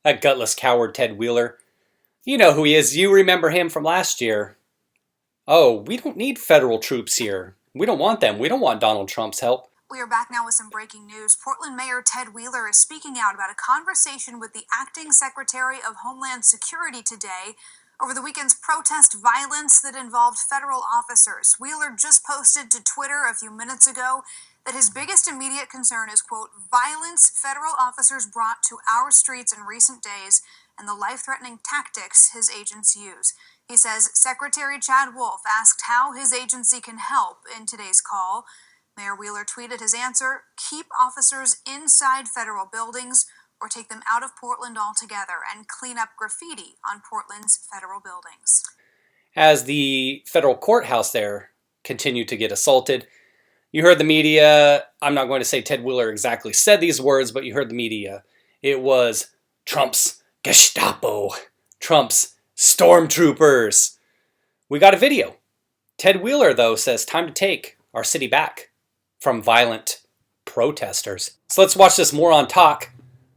That gutless coward Ted Wheeler. You know who he is. You remember him from last year. Oh, we don't need federal troops here. We don't want them. We don't want Donald Trump's help. We are back now with some breaking news. Portland Mayor Ted Wheeler is speaking out about a conversation with the acting Secretary of Homeland Security today over the weekend's protest violence that involved federal officers. Wheeler just posted to Twitter a few minutes ago that his biggest immediate concern is, quote, violence federal officers brought to our streets in recent days and the life-threatening tactics his agents use. He says Secretary Chad Wolf asked how his agency can help in today's call. Mayor Wheeler tweeted his answer, keep officers inside federal buildings or take them out of Portland altogether and clean up graffiti on Portland's federal buildings. As the federal courthouse there continued to get assaulted, you heard the media. I'm not going to say Ted Wheeler exactly said these words, but you heard the media. It was Trump's Gestapo, Trump's stormtroopers. We got a video. Ted Wheeler, though, says time to take our city back from violent protesters. So let's watch this moron talk.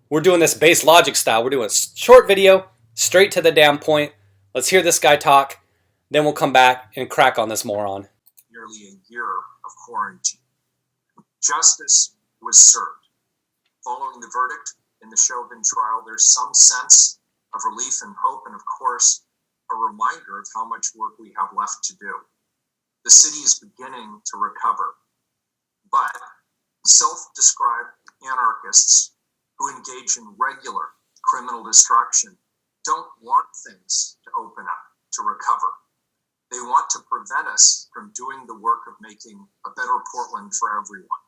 We're doing this base logic style. We're doing a short video, straight to the damn point. Let's hear this guy talk. Then we'll come back and crack on this moron. Nearly a year of quarantine. Justice was served. Following the verdict in the Chauvin trial, there's some sense of relief and hope, and of course, a reminder of how much work we have left to do. The city is beginning to recover, but self-described anarchists who engage in regular criminal destruction don't want things to open up, to recover. They want to prevent us from doing the work of making a better Portland for everyone.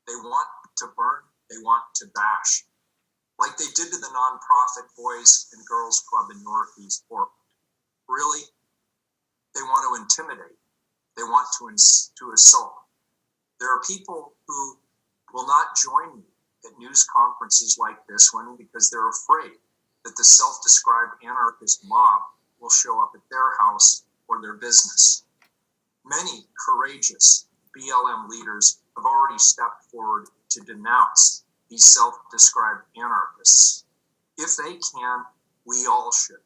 They want to burn, they want to bash, like they did to the nonprofit Boys and Girls Club in Northeast Portland. Really, they want to intimidate. They want to assault. There are people who will not join me at news conferences like this one because they're afraid that the self-described anarchist mob will show up at their house or their business. Many courageous BLM leaders have already stepped forward to denounce these self-described anarchists. If they can, we all should.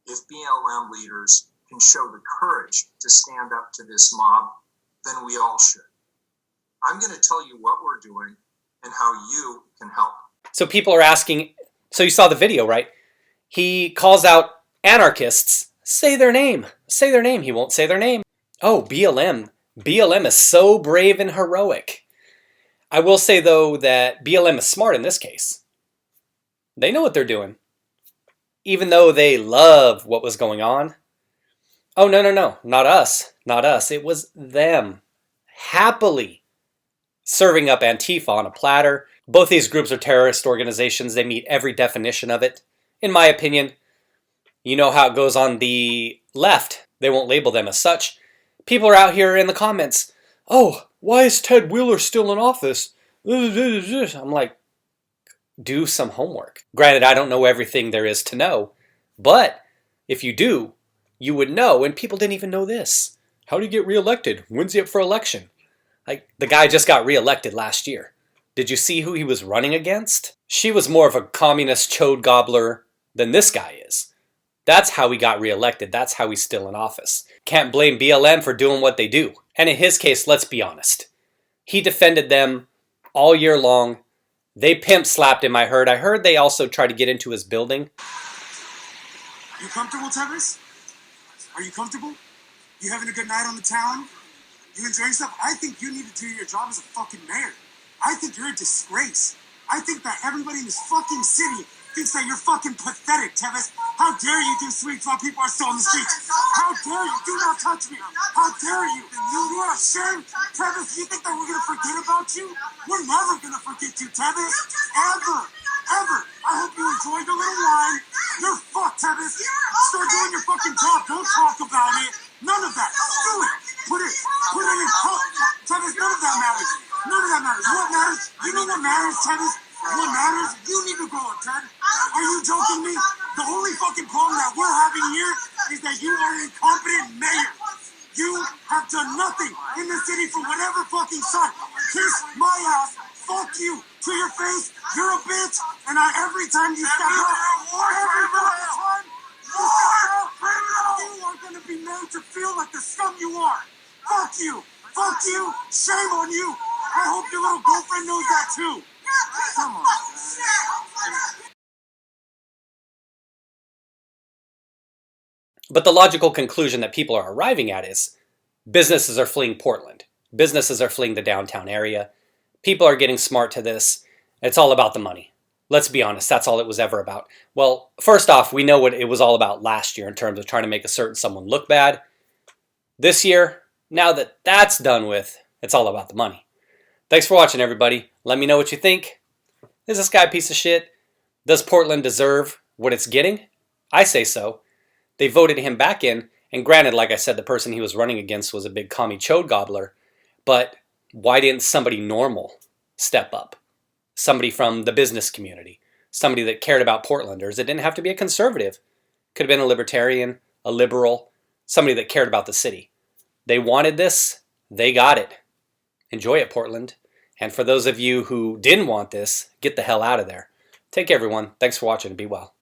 If BLM leaders can show the courage to stand up to this mob, then we all should. I'm going to tell you what we're doing and how you can help. So people are asking, so you saw the video, right? He calls out anarchists. Say their name. Say their name. He won't say their name. Oh, BLM. BLM is so brave and heroic. I will say, though, that BLM is smart in this case. They know what they're doing. Even though they love what was going on. Oh, no. Not us. Not us. It was them. Happily serving up Antifa on a platter. Both these groups are terrorist organizations. They meet every definition of it. In my opinion, you know how it goes on the left. They won't label them as such. People are out here in the comments. Oh, why is Ted Wheeler still in office? I'm like, do some homework. Granted, I don't know everything there is to know. But if you do, you would know. And people didn't even know this. How do you get reelected? When's he up for election? Like, the guy just got reelected last year. Did you see who he was running against? She was more of a communist chode gobbler than this guy is. That's how he got reelected. That's how he's still in office. Can't blame BLM for doing what they do. And in his case, let's be honest. He defended them all year long. They pimp slapped him, I heard. I heard they also tried to get into his building. You comfortable, Tevis? Are you comfortable? You having a good night on the town? You enjoying yourself? I think you need to do your job as a fucking mayor. I think you're a disgrace. I think that everybody in this fucking city thinks that you're fucking pathetic, Tevis. How dare you do sweets while people are still on the streets? How dare you? Do not touch me. How dare you? You're ashamed, Tevis. You think that we're going to forget about you? We're never going to forget you, Tevis. Ever. Ever. I hope you enjoyed the little wine. You're fucked, Tevis. Start doing your fucking job. Don't talk about it. None of that. Do it. Put it in your cup. Tevis, none of that matters. None of that matters. What matters? You know what matters, Tevis? What matters? You need to grow up, Ted. Are you joking me? The only fucking problem that we're having here is that you are an incompetent mayor. You have done nothing in the city for whatever fucking side. Kiss my ass. Fuck you to your face. You're a bitch, And every time you step out, every time you are going to be made to feel like the scum you are. Fuck you. Fuck you. Shame on you. I hope your little girlfriend knows that too. Come on, man. But the logical conclusion that people are arriving at is businesses are fleeing Portland. Businesses are fleeing the downtown area. People are getting smart to this. It's all about the money. Let's be honest, that's all it was ever about. Well, first off, we know what it was all about last year in terms of trying to make a certain someone look bad. This year, now that that's done with, it's all about the money. Thanks for watching, everybody. Let me know what you think. Is this guy a piece of shit? Does Portland deserve what it's getting? I say so. They voted him back in, and granted, like I said, the person he was running against was a big commie chode gobbler, but why didn't somebody normal step up? Somebody from the business community, somebody that cared about Portlanders. It didn't have to be a conservative. Could have been a libertarian, a liberal, somebody that cared about the city. They wanted this, they got it. Enjoy it, Portland. And for those of you who didn't want this, get the hell out of there. Take care, everyone. Thanks for watching and be well.